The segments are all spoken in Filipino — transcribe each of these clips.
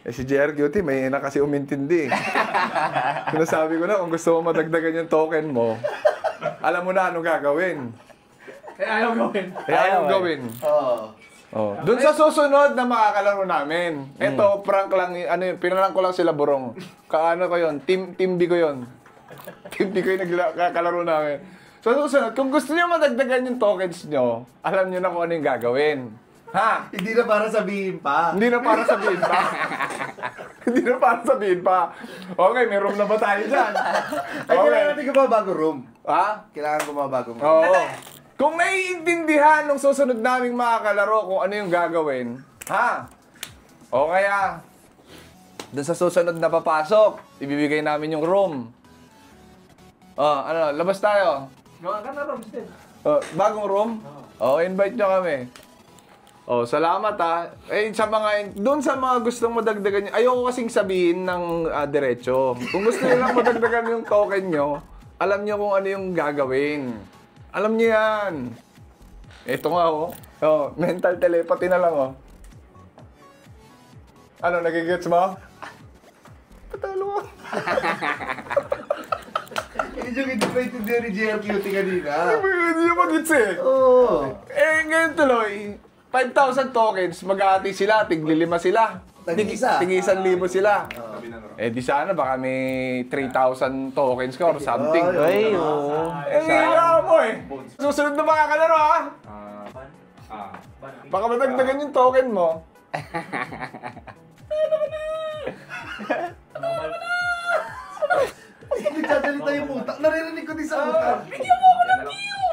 Eh si JR Cutie, may na kasi umintindi. Sinasabi ko na, kung gusto mo madagdagan yung token mo, alam mo na ano gagawin. Ayaw gawin. Ayaw gawin. Oo. Oh. Doon sa susunod na makakalaro namin. Ito, prank lang, ano yun, pinarang ko lang sila burong. Kaano ko yun, team B ko yun. Team B ko yung nagkalaro namin. So susunod, kung gusto niyo madagdagan yung tokens nyo, alam niyo na kung ano yung gagawin. Ha? Hindi na para sabihin pa. Hindi na para sabihin pa. Hindi na para sabihin pa. Okay, may room na ba tayo dyan? Ay, kailangan natin gumabago room. Ha? Kailangan gumabago room. Oo. Kung naiintindihan ng susunod naming makakalaro kung ano yung gagawin, ha? O kaya, doon sa susunod na papasok, ibibigay namin yung room. Ano, labas tayo. Gawa ka na room, Steve. Bagong room? Invite nyo kami. Salamat ha. Eh, doon sa mga gustong madagdagan nyo, ayoko kasing sabihin ng diretso. Kung gusto nyo lang madagdagan yung token nyo, alam nyo kung ano yung gagawin. Alam nyo yan. Ito nga mental telepathy na lang Ano, nagigets mo? Patalo ko. Hindi pa intindihan ni JR Cutie kanina. Hindi nyo magits eh. Oo. Ngayon tuloy, 5,000 tokens, mag-aati sila, tig-5 sila. Tag-isa. Tig-1,000 sila. Di sana baka may 3,000 tokens ka or something. Ay, oo. Kaya mo Susunod na makakalaro ha. Baka madagdagan yung token mo. Nagsasalita yung utak. Naririnig ko din sa utak. Bigyan mo ako ng view!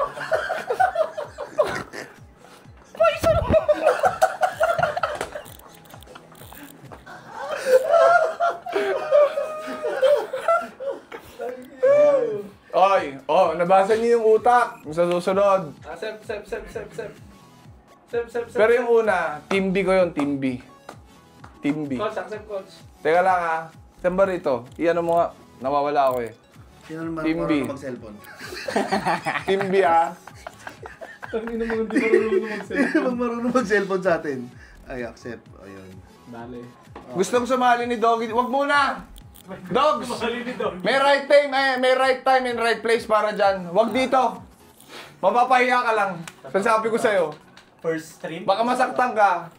Nabasa niyo yung utak sa susunod. Sep. Pero yung una, Team B ko yun, Team B. Team B. Coach, accept coach. Teka lang ha. Saan ba rito? Iyan mo nga. Nawawala ako eh. Sino naman Team B. marunong mag-cellphone? Team B ha. Tangin naman hindi marunong mag-cellphone. Sino naman marunong mag-cellphone sa atin? Ay, accept. Ayun. Dali. Gustong sumali ni Doggy. Wag muna! Dogs! Sumali ni Dog. May right time and right place para dyan. Wag dito. Mapapahiya ka lang. Sasabi ko sa'yo. First stream? Baka masaktan ka.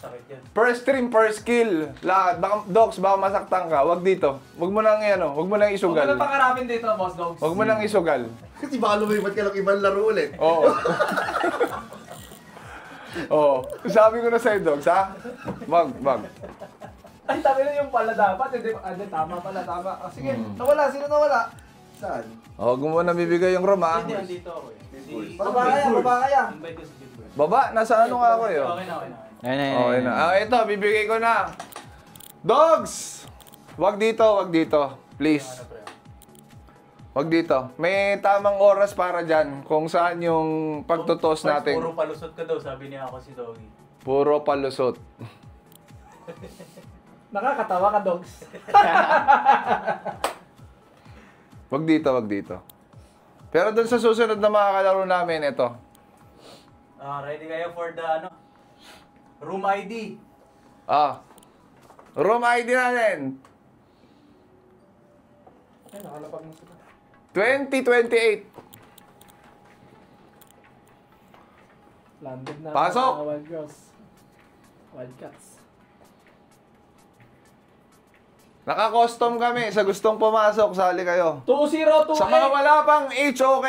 Sakit yan. First stream, first kill. Lahat. Dogs, baka masaktan ka. Wag dito. Wag mo nang wag mo nang Huwag isugal. mo na pangarapin dito, boss dogs. Wag mo nang isugal. Kasi baka lumipat ka lang ibang laro ulit. Oo. Oo. Sabi ko na sa'yo, Dogs, ha? Wag. Ay, tabi na yung pala dapat. Hindi, tama pala, tama. Sige, nawala. Sino nawala? Saan? Wag mo na bibigay yung room, ha? Hindi, andito ako eh. Baba kaya. Invite ko si Jimbo. Baba, nasa ano nga ako eh. Okay na. Okay na. Ito, bibigay ko na. Dogs! Wag dito. Please. Wag dito. May tamang oras para dyan kung saan yung pagtutos natin. Puro palusot ka daw, sabi niya ako si Doggy. Puro palusot. Nakakatawa ka, dogs. Wag dito. Pero dun sa susunod na makakalaro namin, ito. Ready kayo for the room ID? Room ID natin. Ay, nakalapag mo sila. 2028. Landed na Pasok! mga Wild Girls. Wildcats. Naka-custom kami. Sa gustong pumasok, sali kayo. 2-0-2-8. Sa mga wala pang HOK,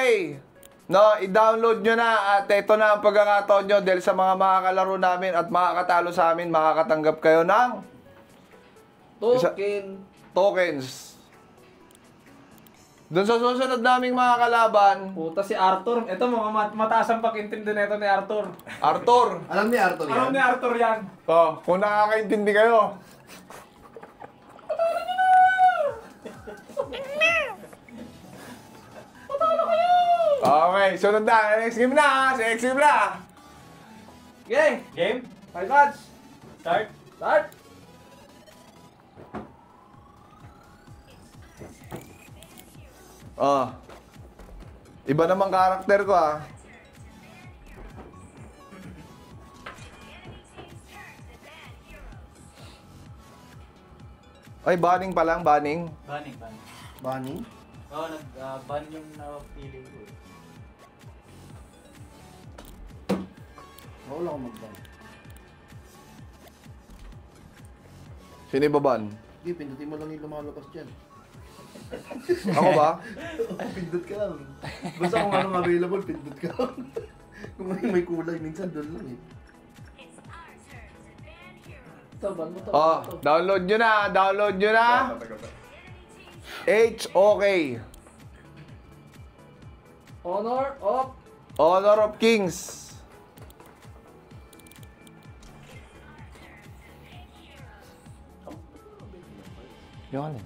no, i-download nyo na at ito na ang pagkakataon nyo dahil sa mga makakalaro namin at makakatalo sa amin, makakatanggap kayo ng tokens. Doon sa susunod naming mga kalaban, Puta si Arthur. Ito, mga mataas ang pag-intindi nito ni Arthur. Arthur. Alam ni Arthur yan? Alam ni Arthur yan. Kung nakakaintindi kayo. Okay, sunod na. Next game na. Next game na. Okay. Game? 5 match. Start? Start. Iba namang karakter ko ah. Ay, banning pa lang, banning. Banning, banning. Bunny? Oo, nag-ban yung napili ko eh. Wala akong mag-ban. Sino yung baban? Hindi, pindutin mo lang yung lumalabas dyan. Ako ba? Pindot ka lang. Basta kung anong available, pindot ka lang. Kung may kulay, minsan doon lang eh. Taban mo to. Oh, download nyo na, download nyo na. HOK. Honor of Honor of Kings. Yung ano?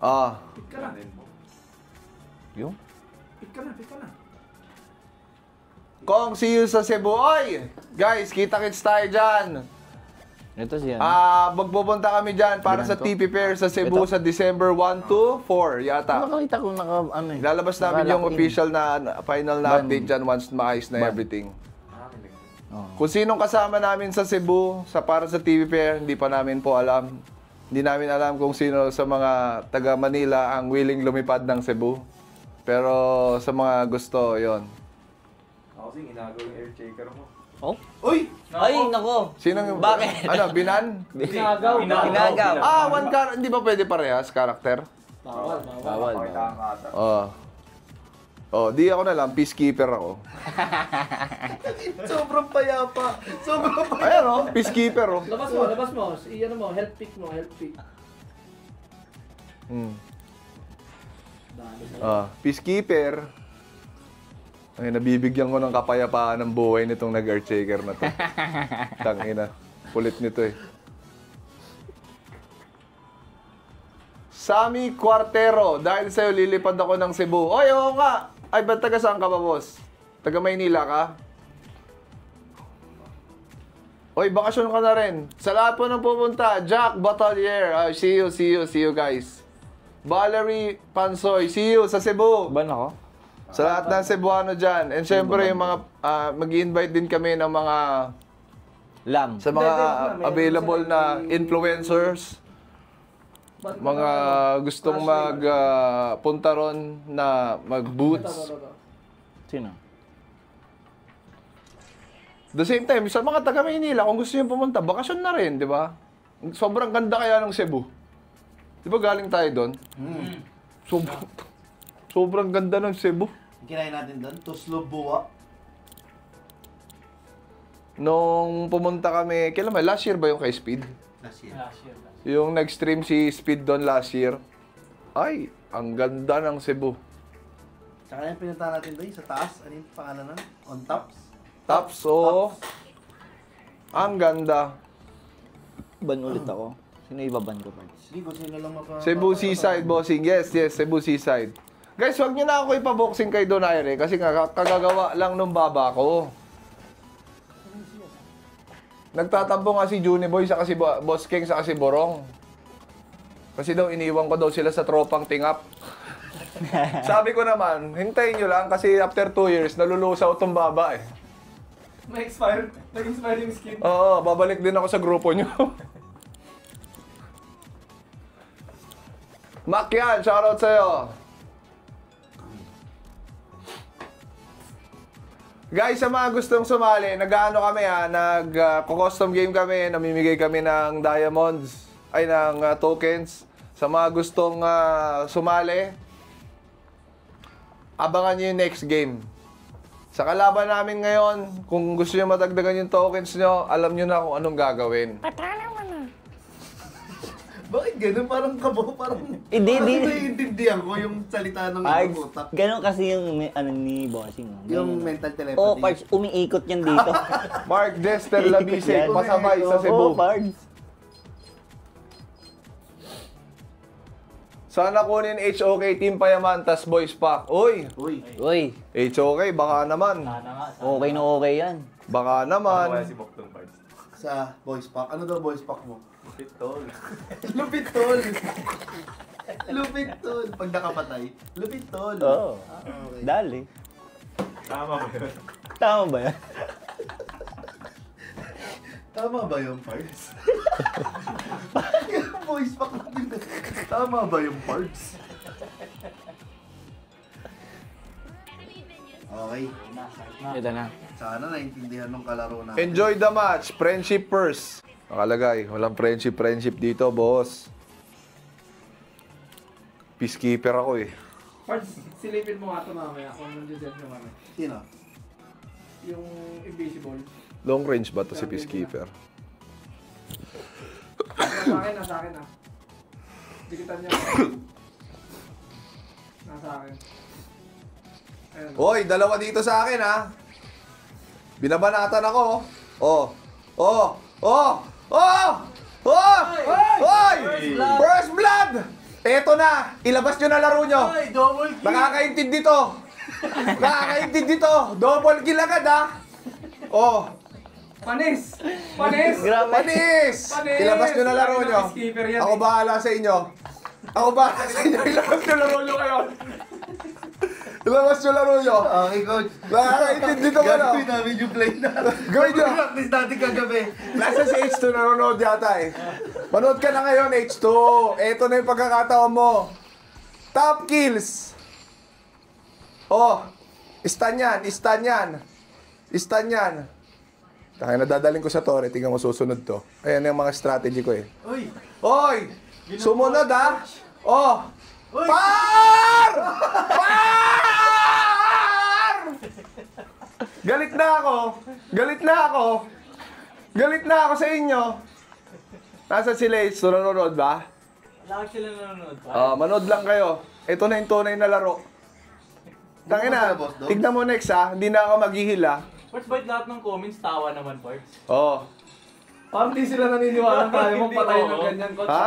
Ah, Pick ka na. Yung? Pick ka na, pick ka na. Kong, see you sa Cebu. Oy! Guys, kita-kits tayo dyan. Ito siya. Magpupunta kami dyan para sa Ginanto? TP Fair sa Cebu Ito? sa December 1 to 4 yata. Nakakita ko ano eh. Lalabas namin yung Naka-lock in. official na final na Ban. update dyan once maayos na Ban. everything. Oo. Kung sinong kasama namin sa Cebu para sa TV Fair, hindi pa namin po alam. Hindi namin alam kung sino sa mga taga Manila ang willing lumipad ng Cebu. Pero sa mga gusto, yon. Ako kasi ginagawa yung air shaker mo. Oh? Uy! Ay, nako. Sino yung... Bakit? Ano, Binan? Inagaw. Inagaw. One hindi ba pwede parehas, karakter? Bawal, bawal. Bawal. Pakita ang ata. Di ako na lang, peacekeeper ako. Sobrang payapa. Sobrang payapa. Ayan peacekeeper Labas mo, labas mo. Ano mo, help pick mo, help pick. Dali sa Peacekeeper. Ay, nabibigyan ko ng kapayapaan ng buhay nitong nag-earthshaker na to. Tangina. Kulit nito eh. Sammy Cuartero, dahil sa'yo lilipad ako ng Cebu. Oy, oo nga! Ay, ba't taga saan ka ba, boss? Taga Maynila ka? Oy, bakasyon ka na rin. Sa lahat po ng pupunta, Jack Batalier. See you guys. Valerie Pansoy, see you sa Cebu. Ban ako? Sa lahat ng Cebuano dyan. And syempre, yung mga, mag-invite din kami ng mga, Lam. sa mga available na influencers. Mga gustong punta ron na mag-boots. Sino? The same time, sa mga taga Maynila, kung gusto nyo pumunta, bakasyon na rin, di ba? Sobrang ganda kaya ng Cebu. Di ba galing tayo doon? Sobrang ganda ng Cebu. Kinain natin doon, Tuslobua. Nung pumunta kami, kailan ba? Last year ba yung kay Speed? Last year. Last year. Yung nag-stream si Speed doon last year. Ay, ang ganda ng Cebu. Tsaka yung pinunta natin doon, sa taas. Ano yung pangalan nun? On tops? Tops, oo. Ang ganda. Ban ulit ako. Sino ibaban ko, Pards? Hindi ko sino lang maka... Cebu Seaside, bossing. Yes, Cebu Seaside. Guys, wag niyo na ako ipaboxing kay Donaire kasi kagagawa lang nung baba ko. Nagtatampo nga si Juniboy sa kasi Boss King sa kasi Borong. Kasi daw iniwan ko daw sila sa tropang tingap. Sabi ko naman, hintayin nyo lang kasi after 2 years, nalulusaw tong baba eh. May expire yung skin. Oo, babalik din ako sa grupo nyo. Mac yan, shoutout sa'yo. Guys, sa mga gustong sumali, nag-ano kami nag-custom game kami, namimigay kami ng diamonds, ay ng tokens. Sa mga gustong sumali, abangan nyo yung next game. Sa kalaban namin ngayon, kung gusto nyo matagdagan yung tokens nyo, alam nyo na kung anong gagawin. Bakit ganun? Parang kabo, parang... Hindi, parang hindi. naiintindihan ko yung salita ng Pards, utak. ganun kasi yung ano ni Bossing. Yung mental telepathy. Oh, Pards, umiikot yan dito. Mark Dester Labise, Yan. pasabay sa Oo, Cebu. Pards. Sana kunin HOK Team Payamantas Boys Pack. Uy, Uy, Uy, HOK, baka naman. Sana nga. okay na okay yan. Baka Ano kaya naman. si Bokton Parts? sa voice pack. Ano daw voice pack mo? Pitol. Lupit tol! Lupit tol! Pag nakapatay, lupit tol! Oo. Okay. Dali. Tama ba yun? Tama ba yan? Tama ba yung parts? Voice pack natin Tama ba yung parts? Okay. Ito na. Sana naintindihan ng kalaro natin. Enjoy the match. Friendship first. Nakalagay. Walang friendship dito, boss. Peacekeeper ako eh. Parts, silipin mo nga ito mamaya kung nandiyan naman. Sino? Yung invisible. Long range ba to si Peacekeeper? Nasa akin ah. Dikitan niya. Nasa akin. Ayun. Hoy, dalawa dito sa akin ha. Binabanatan ako. Oh. Oh. Oh. Oh. Oh. Hoy! First blood! Eto na. Ilabas nyo na laro nyo. Ay, double kill! Nakakaintindi to. Nakakaintindi to. Double kill agad ha. Oh. Panis! Panis! Grabe. Panis! Panis! Ilabas nyo na laro nyo. Peacekeeper yan Ako eh. bahala sa inyo. Ako bahala sa inyo. Ilabas nyo laro nyo kayo. Ilabas nyo laro nyo. Okay, coach. Nakakaintindi to ka na. Gagawin namin yung play na. Gawin nyo. Practice natin kagabi. Nasa si H2 nanonood yata eh. Manood ka na ngayon, H2. Eto na yung pagkakataon mo. Top kills. Oh. Istan yan. Istan yan. Istan yan. Kaya nadadaling ko sa Torre. Tingnan mo susunod to. Ayan yung mga strategy ko eh. Uy! Hoy! Sumunod ha! Oh! Uy! Par! Par! Galit na ako! Galit na ako! Galit na ako sa inyo! Nasa sila eh? Nanonood ba? Lagi sila nanonood pa. Manood lang kayo. Ito na yung tunay na laro. Tangina, Boss, Dog. tignan mo next ha. Hindi na ako maghihil ha. Parts, ba't lahat ng comments tawa naman, Parts? Oh. Parang di sila naniniwala tayo mong Hindi, patay oo. ng ganyan, coach. Ha?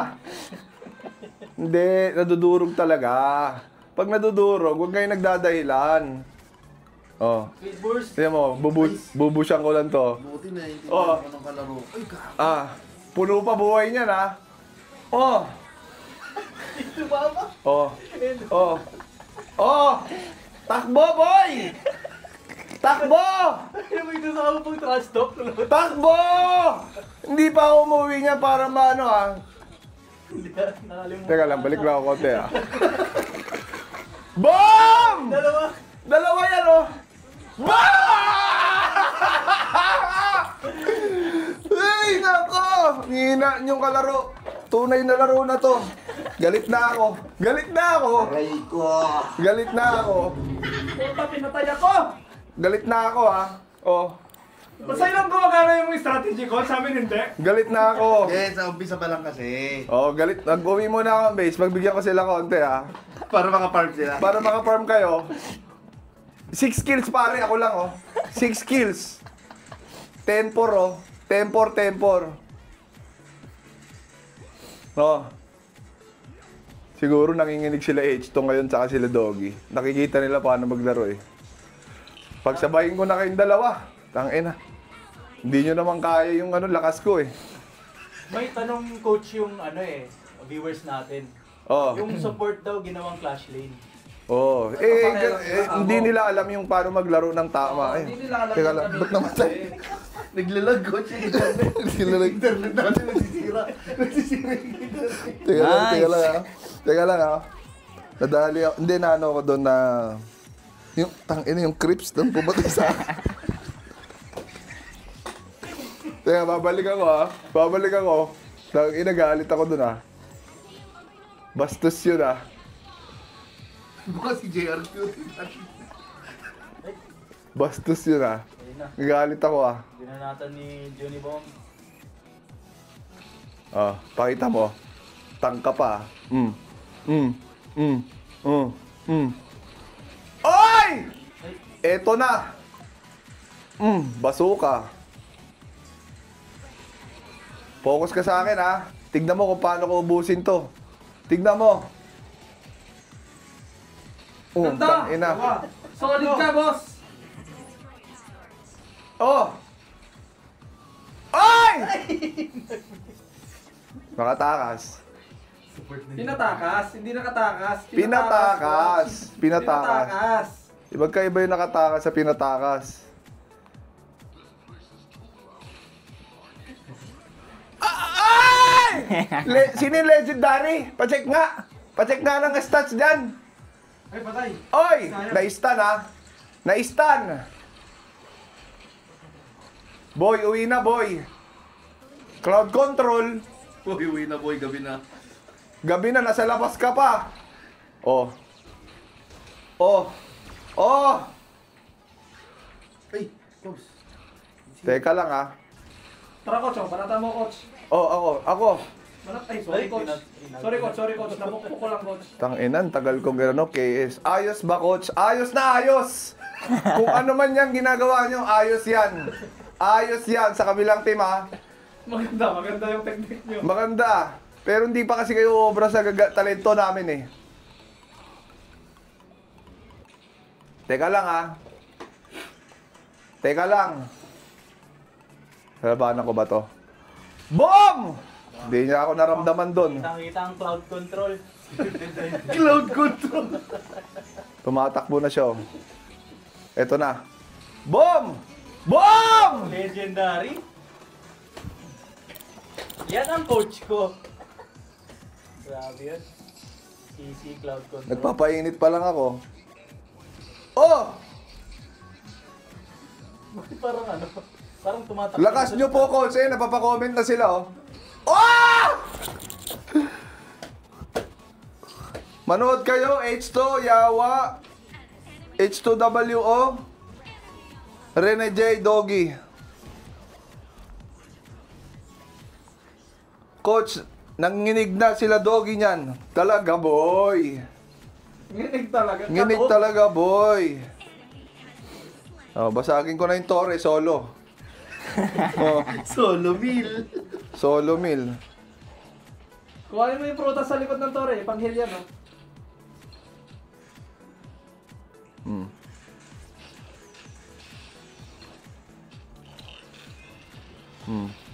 Hindi, nadudurog talaga. Pag nadudurog, huwag kayo nagdadahilan. Oh. Speed burst! Tignan mo, bubusyan ko lang to. Buti na hindi Oh. ako ng kalaro. Ay, gago. Puno pa buhay niyan ha. Oh. Oh. Oh. Oh. Takbo, boy! Takbo! Ano mo ito sa pang trash talk? Takbo! Hindi pa ako umuwi niya para maano ha. Nakalimutan. Teka lang, balik lang ako konti ha. Boom! Dalawa! Dalawa yan oh! Boom! Ay, nako! Hina yung kalaro. Tunay na laro na to. Galit na ako. Galit na ako. Aray ko. Galit na ako. Puta, pinatay ako! Galit na ako ha. Oh. Basta lang gumagana yung strategy ko, sa amin hindi. Galit na ako. Eh, sa umpisa pa lang kasi. Oh, galit. Nag-uwi muna ako ng base. Magbigyan ko sila konti ha. Para makapark sila. Para maka-farm kayo. 6 kills pare, ako lang oh. 6 kills. 10-4 oh. 10-4. Oh. Siguro nanginginig sila H2 ngayon tsaka sila Doggy. Nakikita nila paano maglaro eh. Pagsabayin ko na kayong dalawa. Tangina. Hindi nyo naman kaya yung lakas ko eh. May tanong coach yung viewers natin. Oh. Yung support daw ginawang clash lane. Oh. Hindi nila alam yung paano maglaro ng tama eh. Hindi nila alam Teka yung lang, ganun. ba't namatay? Naglalag coach yung internet. Naglalag. Internet natin nagsisira. Nagsisira yung internet. Teka lang ha. Teka lang ha. Nadali ako. Hindi na ko doon na... Yung yung crips doon pumatay sa akin. Teka, babalik ako ha. Babalik ako. Inagalit ako doon ha. Bastos yun ha. Baka si JRQ. Bastos yun ha. Ayun na. Nagalit ako ha. Binanatan ni Johnny Bomb. Oh, pakita mo. Tangka pa. Oy! Eto na. Basuka. Focus ka sa akin ha. Tignan mo kung paano ko ubusin to. Tignan mo. Ganda! Tangina. Solid ka, boss! Oh! Oy! Nakatakas. Pinatakas, hindi nakatakas. Pinatakas. Pinatakas. Pinatakas. Magkaiba yung nakatakas sa pinatakas. Ay! Sino yung legendary? Pacheck nga. Pacheck nga ng stats dyan. Ay, patay. Oy! Na-stun ha. Na-stun. Boy, uwi na boy. Crowd control. Uy, na boy, gabi na. Gabi na, nasa labas ka pa. Oh. Oh. Oh! Ay, Coach. Teka lang ha. Tara, coach. Banata mo, coach. Oh, ako. Ay, sorry, coach. Sorry, coach. Nabukpo ko lang, coach. Tanginan, tagal kong gano'n, KS. Ayos ba, coach? Ayos na ayos! Kung ano man yung ginagawa nyo, ayos yan. Ayos yan sa kabilang team, ha? Maganda yung technique nyo. Maganda. Pero hindi pa kasi kayo obra sa talento namin, eh. Teka lang, ha? Teka lang. Labanan ko ba to? Boom! Hindi niya ako naramdaman doon. Kitang-kita ang cloud control. Cloud control. Tumatakbo na siya, oh. Eto na. Boom! Boom! Legendary. Yan ang coach ko. Grabe yun. Easy cloud control. Nagpapainit pa lang ako. Oh! Parang ano, parang tumatakbo. Lakas nyo po, coach. Eh, napapacomment na sila, oh. Oh! Manood kayo, H2, Yawa, H2WO, Rene J, Doggy. Coach, nanginig na sila Doggy niyan. Talaga, boy. Nginig talaga. Nginig talaga, boy. Oh, basagin ko na yung Torre, solo. Oh, Solo meal. solo meal. Kuhanin mo yung prutas sa likod ng tore. Panghil yan, no?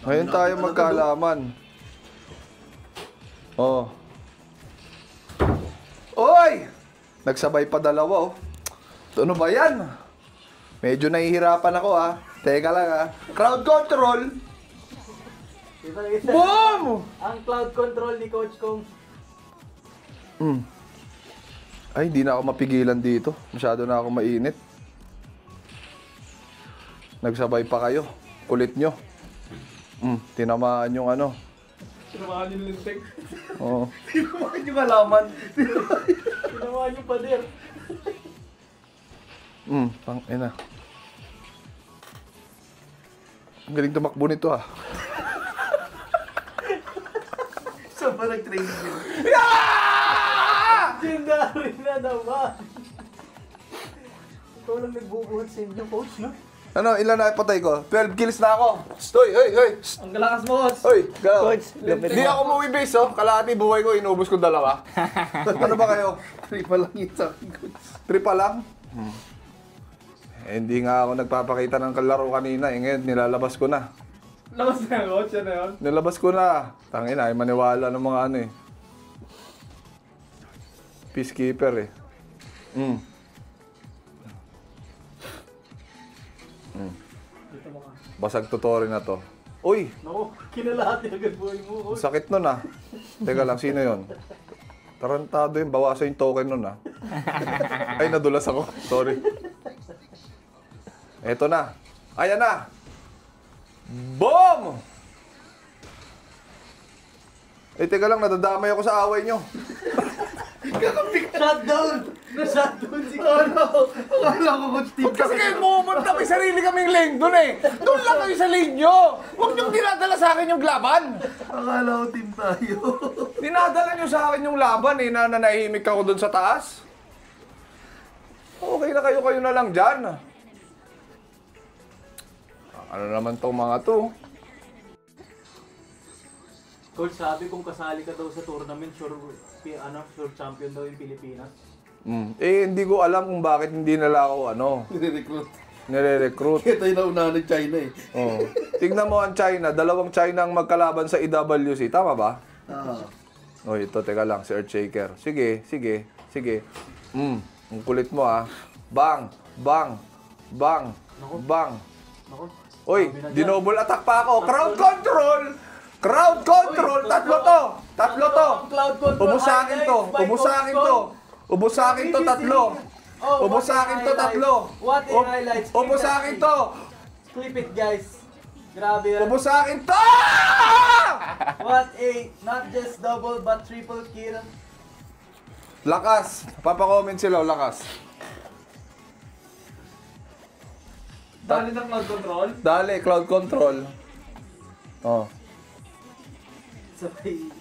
Ngayon tayo magkaalaman. Oh. Oy! Nagsabay pa dalawa, oh. Ano ba yan? Medyo nahihirapan ako, ah. Teka lang, ah. Crowd control! Kita-kita. Boom! Ang cloud control ni coach kong. Ay, hindi na ako mapigilan dito. Masyado na ako mainit. Nagsabay pa kayo. Kulit nyo. Tinamaan yung ano. Sinamahan yung lintik. Oo. Bakit yung alaman? Ginawa niyo pader. Pang ina. Ang galing tumakbo nito, ah. Saan ba nag-training yun? Legendary na naman. Ikaw lang nagbubuhat sa inyo, coach, no? Ano, ilan na patay ko? 12 kills na ako. Stoy, hey. Ang galakas mo, coach. Hoy, go. Coach, lapit Hindi mo. ako umuwi base, oh. Kalahati buhay ko, inubos ko dalawa. Ano ba kayo? 3 pa lang yun sa akin, Coach. 3 pa lang? Eh, hindi nga ako nagpapakita ng kalaro kanina. Eh, ngayon, nilalabas ko na. Labas na yan, coach. Yan na yun. Nilabas ko na. Tangina, ay maniwala ng mga ano, eh. Peacekeeper, eh. Dito mo ka. Basag tutorial na to. Uy! Naku, kinalahati agad buhay mo, coach. Sakit nun, ah. Teka lang, sino yon? Tarantado yun. Bawasan yung token nun, ah. Ay, nadulas ako. Sorry. Eto na. Ayan na. Boom! Eh, teka lang. Nadadamay ako sa away nyo. Shutdown! Na-shutdown si Akala ko, Coach, team Huwag kasi kayo pumunta. May sarili kaming lane dun, eh. Doon lang kayo sa lane nyo. Huwag nyo dinadala sa akin yung laban. Akala ko team tayo. Dinadala nyo sa akin yung laban, eh, na nanahimik ako dun sa taas. Okay na kayo na lang dyan. Ano naman tong mga to? Coach, sabi kung kasali ka daw sa tournament, sure champion daw yung Pilipinas. Eh, hindi ko alam kung bakit hindi nila ako, Nire-recruit. nire-recruit. Kaya tayo naunahan ng China eh. Oh. Tignan mo ang China, dalawang China ang magkalaban sa EWC, tama ba? Oh, ito, teka lang, si Earthshaker. Sige. Ang kulit mo, ah. Bang! Bang! Naku. Bang! Naku, Uy, sabi na dyan. dinouble attack pa ako. Crowd control! Crowd control! Tatlo to! Tatlo to! Cloud control. Ubus sa akin to! highlights by Ubus sa Coach akin Kong. to! Ubus sa akin to, tatlo! Oh, Ubus what sa a akin to, highlight. tatlo! What a highlights. Clip Ubus that sa akin clip. to! Clip it, guys. Grabe yan. Ubus sa akin to! What a, not just double, but triple kill. Lakas! Papakomment sila, lakas. Dali ng cloud control. Dali, crowd control. Oh. Sabay,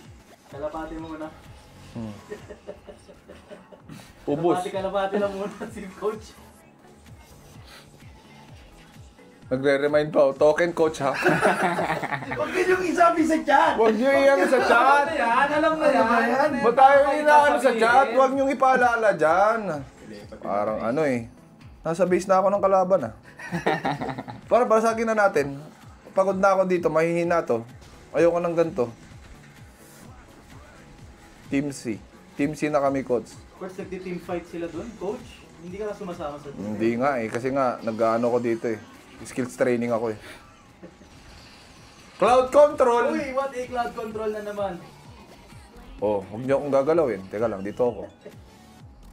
kalapati mo muna. Ubus. Kalapati lang muna si coach. Nagre-remind pa, token coach ha. Huwag niyo isabi sa chat! Huwag niyo iyan sa chat. Yan, alam na yan. Ba't tayo inaano sa chat? Huwag niyong ipaalala dyan. Parang ano eh. Nasa base na ako ng kalaban ah. Para basagin na natin. Pagod na ako dito, mahihina to. Ayoko ng ganito. Team C. Team C na kami, coach. Coach, nagti-team fight sila doon, coach. Hindi ka na sumasama sa team. Hindi nga eh, kasi nga, nag-ano ko dito eh. Skills training ako eh. Cloud control! Uy, what a cloud control na naman. Oh, huwag niyo akong gagalawin. Teka lang, dito ako.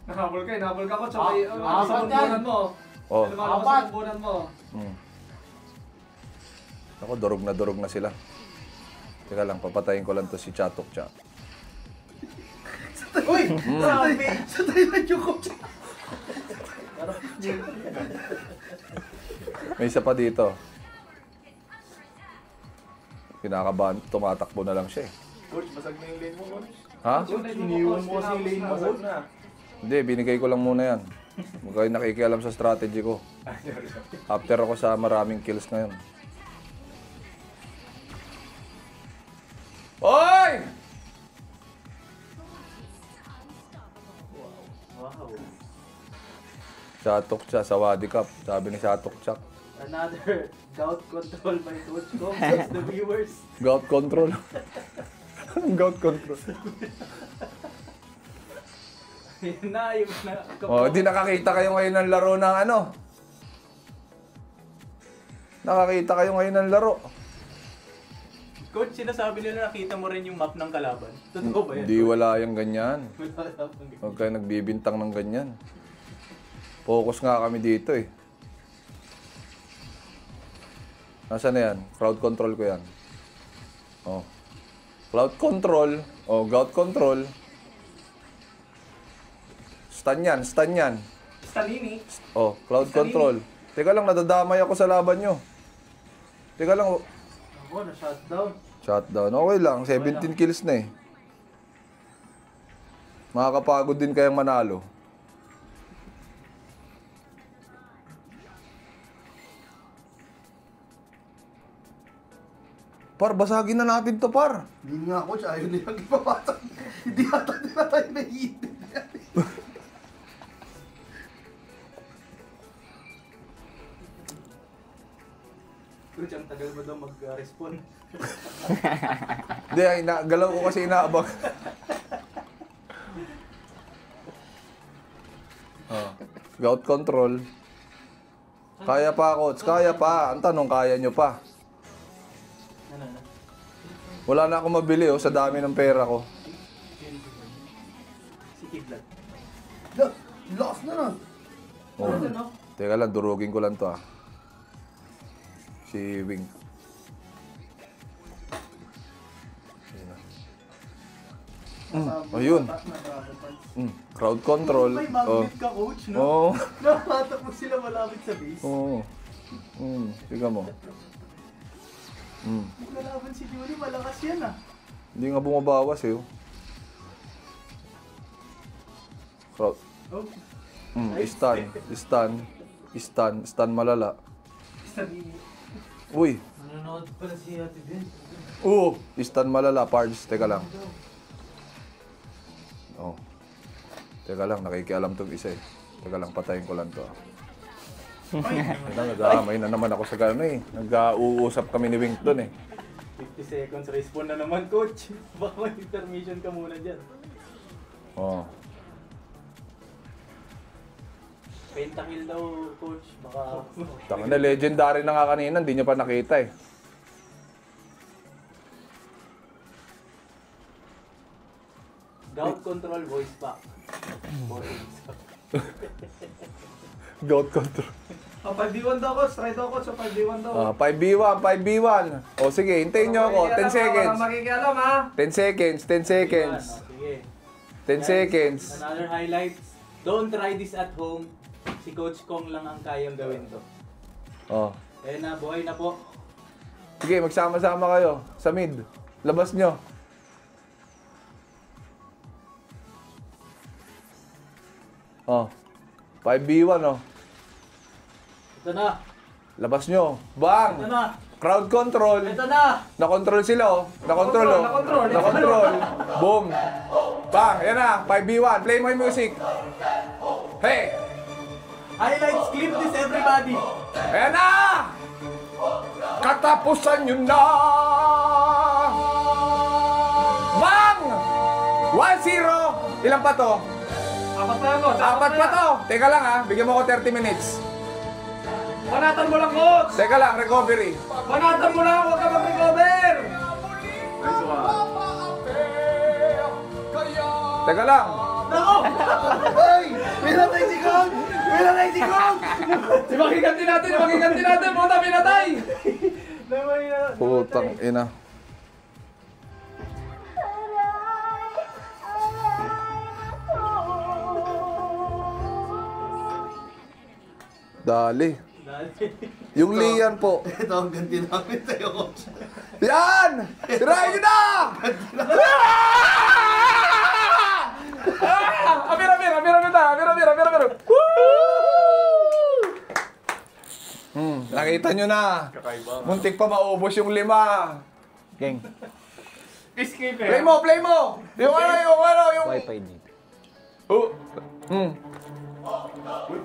Nahabol ka coach. Okay, Ah, sa bumbunan mo. Oh. Lumalabas sa bumbunan mo. Ako, durog na sila. Teka lang, papatayin ko lang to si Chatok Cha. Uy! Grabe! Sa Thailand yung coach. May isa pa dito. Kinakabahan, tumatakbo na lang siya eh. Coach, basag na yung lane mo, coach. Ha? Iniwan mo kasi yung lane mo, Basag coach. na. Hindi, binigay ko lang muna yan. Huwag kayo nakikialam sa strategy ko. After ako sa maraming kills ngayon. Oy! Wow. Chatok Cha sa Wadi Cup. Sabi ni Chatok Cha. Another gout control by Coach Kong. That's the viewers. Gout control. Gout control. Yun na, yung Oh, di nakakita kayo ngayon ng laro ng ano? Nakakita kayo ngayon ng laro. Coach, sinasabi nila nakita mo rin yung map ng kalaban. Totoo ba yan? Hindi wala yung ganyan. Wala na pang Huwag kayo nagbibintang ng ganyan. Focus nga kami dito eh. Nasaan na yan? Crowd control ko yan. Oh. Cloud control. Oh, gout control. Stun yan, stun yan. Stanini. Oh, cloud control. Teka lang, nadadamay ako sa laban nyo. Teka lang, oh. Ako, na-shutdown. Shutdown. Okay lang, 17 kills na eh. Makakapagod din kayang manalo. Par, basagin na natin to, par. Hindi nga coach, ayaw nilang ipapatag. Hindi ata nila tayo naiintindihan. Coach, ang tagal mo daw mag-respond. Hindi, galaw ko kasi inaabang. Oh. Gout control. Kaya pa, coach. Kaya pa. Ang tanong, kaya nyo pa. Ano na? Wala na akong mabili, oh, sa dami ng pera ko. Si Kidlat. Lakas na na. Oh. Teka lang, durugin ko lang to, ah. Si Wing. Ayun. Crowd control. May Oh. magnet ka, coach, no? Oo. Nakatak mo sila malapit sa base. Oo. Tiga mo. Nalaban si Julie, malakas yan ah. Hindi nga bumabawas eh. Oh. Crowd. Oh, Stun malala. Stanini. Uy. Nanonood pala si Ate Ben. Oo. Stun malala, parts. Teka lang. Oh. Teka lang, nakikialam tong isa eh. Teka lang, patayin ko lang to. Teka, nag-aamay na naman ako sa gano'n eh. Nag-uusap kami ni Wing doon eh. 50 seconds respawn na naman, coach. Baka may intermission ka muna dyan. Oh. Pentakill daw, coach. Baka... Taka na, legendary na nga kanina, hindi nyo pa nakita eh. Gout control voice pack. Goat control. 5v1 daw, coach. Try daw, coach. 5v1 daw. 5v1, 5v1. O sige, hintayin nyo ako. 10 seconds. Walang makikialam, ha? 10 seconds, 10 seconds. Sige. 10 seconds. Another highlights. Don't try this at home. Si Coach Kong lang ang kayang gawin to. Oh. Eh na, buhay na po. Sige, magsama-sama kayo sa mid. Labas nyo. Oh. 5v1 oh. Ito na. Labas nyo. Ito Bang! na. Crowd control. Ito na. Nakontrol sila oh. Nakontrol oh. Nakontrol. Boom. Bang! Yan na. 5v1. Play mo yung music. Hey! Highlights, clip this everybody. Ayan na! Katapusan nyo na! Bang! 1-0! Ilan pa to? Apat na yan, coach. Apat pa to! Teka lang ha, bigyan mo ko 30 minutes. Banatan mo lang, coach. Teka lang, recovery. Banatan mo lang, huwag ka mag-recover. Teka lang. Nako! Ay! May natay si Kong! May natay si Kong! Makiganti natin, puta, pinatay! Putang ina. Dali. Yung Lian po. Ito ang ganti namin sa'yo, coach. Yan! Tirahin nyo na! Amir! Nakita nyo na. Muntik pa maubos yung 5. Gang, Play mo! Yung wifi dito.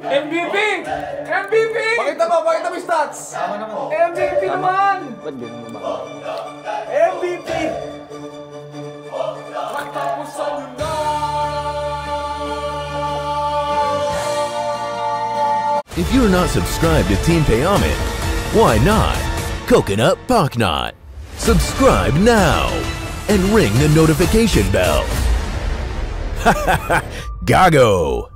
MVP! Pakita mo yung stats! MVP naman! Ba't ganun mo ba? MVP! If you're not subscribed to Team Payaman, why not? Coconut Pocknot. Subscribe now and ring the notification bell. Gago!